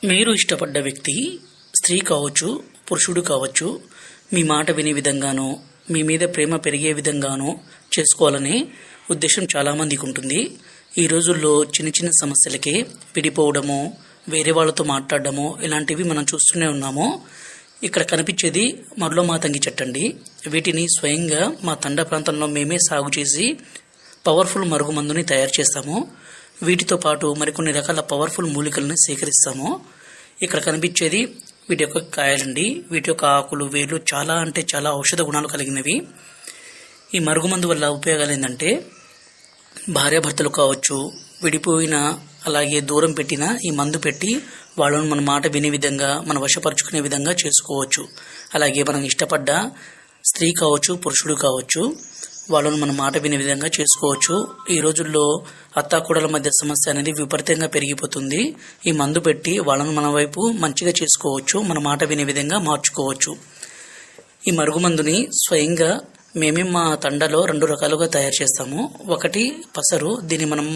మీరు ఇష్టపడ్డ వ్యక్తి స్త్రీ కావచ్చు, పురుషుడు కావచ్చు, మీ మాట వినే విధంగానో, మీ మీద ప్రేమ పెరిగే విధంగానో చేసుకోవాలనే ఉద్దేశం చాలామందికి ఉంటుంది. ఈ రోజుల్లో చిన్న చిన్న సమస్యలకే విడిపోవడమో, వేరే వాళ్ళతో మాట్లాడడమో ఇలాంటివి మనం చూస్తూనే ఉన్నాము. ఇక్కడ కనిపించేది మరలో మాతంగి చెట్టండి. వీటిని స్వయంగా మా తండా ప్రాంతంలో మేమే సాగు చేసి పవర్ఫుల్ మరుగుమందుని తయారు చేస్తాము. వీటితో పాటు మరికొన్ని రకాల పవర్ఫుల్ మూలికలను సేకరిస్తాము. ఇక్కడ కనిపించేది వీటి యొక్క కాయలండి. వీటి యొక్క ఆకులు, వేర్లు చాలా అంటే చాలా ఔషధ గుణాలు కలిగినవి. ఈ మరుగుమందు వల్ల ఉపయోగాలు ఏంటంటే, భార్యాభర్తలు కావచ్చు, విడిపోయిన అలాగే దూరం పెట్టిన ఈ మందు పెట్టి వాళ్ళను మన మాట వినే విధంగా, మన వశపరుచుకునే విధంగా చేసుకోవచ్చు. అలాగే మనం ఇష్టపడ్డ స్త్రీ కావచ్చు, పురుషుడు కావచ్చు, వాళ్ళను మన మాట వినే విధంగా చేసుకోవచ్చు. ఈ రోజుల్లో అత్తాకోడల మధ్య సమస్య అనేది విపరీతంగా పెరిగిపోతుంది. ఈ మందు పెట్టి వాళ్ళను మన వైపు మంచిగా చేసుకోవచ్చు, మన మాట వినే విధంగా మార్చుకోవచ్చు. ఈ మరుగుమందుని స్వయంగా మేమే మా తండాలో 2 రకాలుగా తయారు చేస్తాము. ఒకటి పసరు, దీన్ని మనం